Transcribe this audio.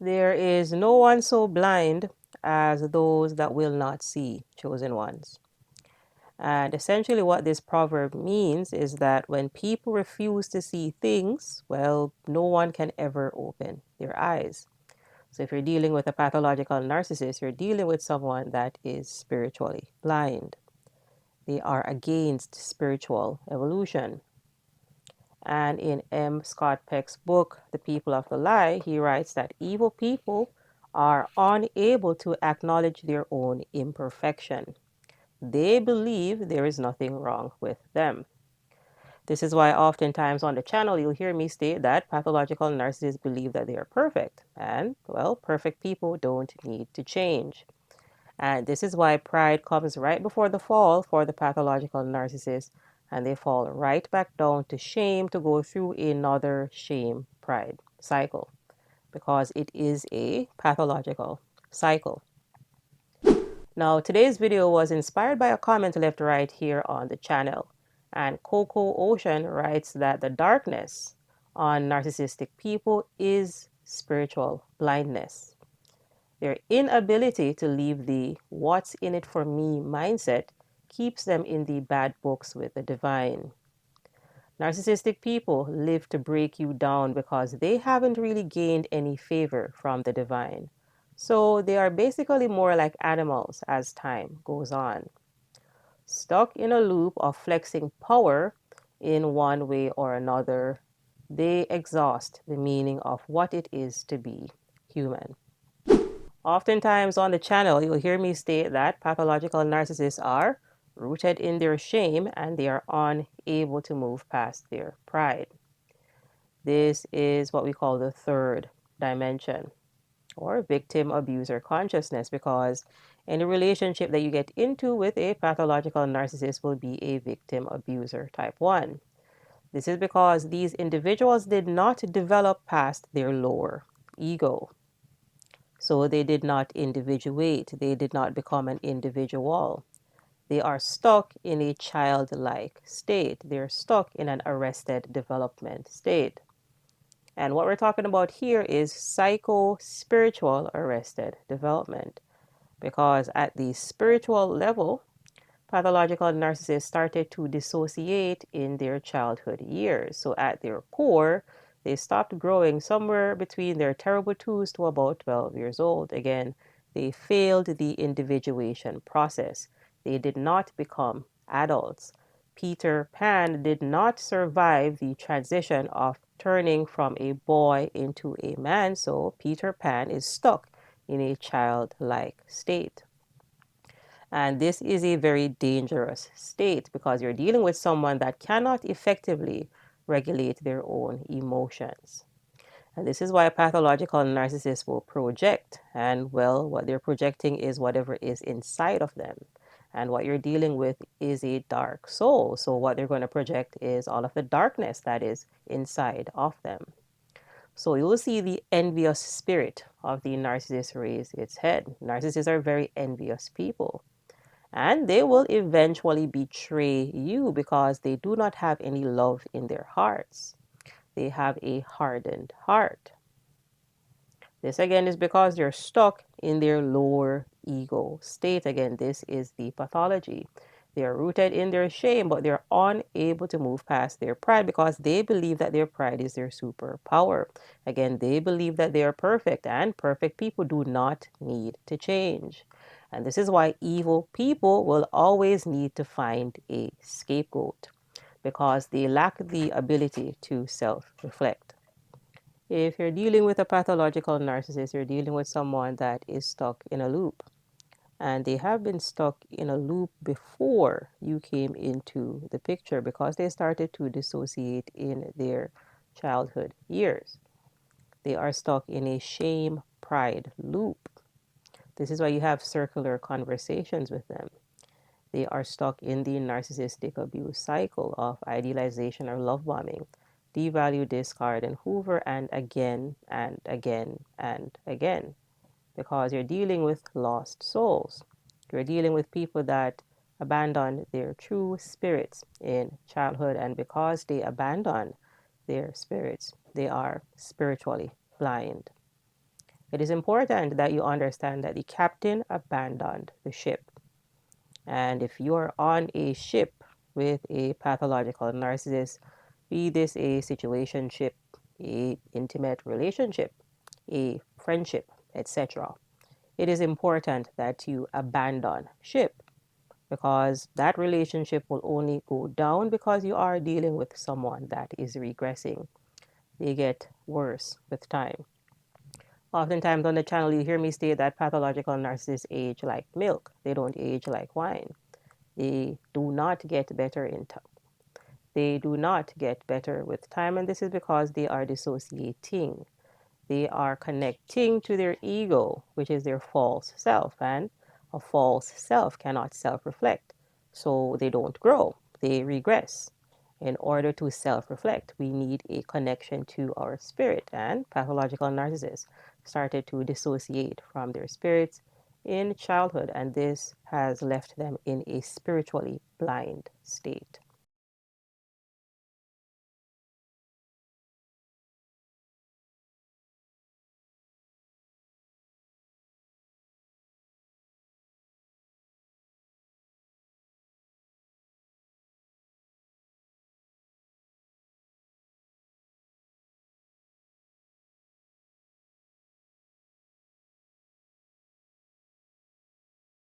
There is no one so blind as those that will not see, chosen ones. And essentially, what this proverb means is that when people refuse to see things, well, no one can ever open their eyes. So, if you're dealing with a pathological narcissist, you're dealing with someone that is spiritually blind. They are against spiritual evolution. And in M. Scott Peck's book, The People of the Lie, he writes that evil people are unable to acknowledge their own imperfection. They believe there is nothing wrong with them. This is why oftentimes on the channel you'll hear me state that pathological narcissists believe that they are perfect. And, well, perfect people don't need to change. And this is why pride comes right before the fall for the pathological narcissist, and they fall right back down to shame to go through another shame pride cycle because it is a pathological cycle. Now, today's video was inspired by a comment left right here on the channel. And Coco Ocean writes that the darkness on narcissistic people is spiritual blindness. Their inability to leave the what's in it for me mindset keeps them in the bad books with the divine. Narcissistic people live to break you down because they haven't really gained any favor from the divine. So they are basically more like animals as time goes on, stuck in a loop of flexing power in one way or another. They exhaust the meaning of what it is to be human. Oftentimes on the channel, you'll hear me state that pathological narcissists are rooted in their shame and they are unable to move past their pride. This is what we call the third dimension, or victim abuser consciousness, because any relationship that you get into with a pathological narcissist will be a victim abuser type 1. This is because these individuals did not develop past their lower ego. So they did not individuate. They did not become an individual. They are stuck in a childlike state. They're stuck in an arrested development state. And what we're talking about here is psycho-spiritual arrested development. Because at the spiritual level, pathological narcissists started to dissociate in their childhood years. So at their core, they stopped growing somewhere between their terrible twos to about 12 years old. Again, they failed the individuation process. They did not become adults. Peter Pan did not survive the transition of turning from a boy into a man, so Peter Pan is stuck in a childlike state. And this is a very dangerous state because you're dealing with someone that cannot effectively regulate their own emotions. And this is why pathological narcissists will project. And well, what they're projecting is whatever is inside of them. And what you're dealing with is a dark soul. So what they're going to project is all of the darkness that is inside of them. So you'll see the envious spirit of the narcissist raise its head. Narcissists are very envious people. And they will eventually betray you because they do not have any love in their hearts. They have a hardened heart. This again is because they're stuck in their lower ego state. Again, this is the pathology. They are rooted in their shame, but they're unable to move past their pride because they believe that their pride is their superpower. Again, they believe that they are perfect, and perfect people do not need to change. And this is why evil people will always need to find a scapegoat because they lack the ability to self-reflect. If you're dealing with a pathological narcissist, you're dealing with someone that is stuck in a loop. And they have been stuck in a loop before you came into the picture because they started to dissociate in their childhood years. They are stuck in a shame pride loop. This is why you have circular conversations with them. They are stuck in the narcissistic abuse cycle of idealization or love bombing, devalue, discard, and hoover, and again, and again, and again. Because you're dealing with lost souls. You're dealing with people that abandoned their true spirits in childhood, and because they abandon their spirits, they are spiritually blind. It is important that you understand that the captain abandoned the ship. And if you are on a ship with a pathological narcissist, be this a situationship, a intimate relationship, a friendship, etc., it is important that you abandon ship, because that relationship will only go down because you are dealing with someone that is regressing. They get worse with time. Oftentimes on the channel, you hear me state that pathological narcissists age like milk. They don't age like wine. They do not get better in time. They do not get better with time, and this is because they are dissociating. They are connecting to their ego, which is their false self, and a false self cannot self-reflect. So they don't grow, they regress. In order to self-reflect, we need a connection to our spirit, and pathological narcissists started to dissociate from their spirits in childhood, and this has left them in a spiritually blind state.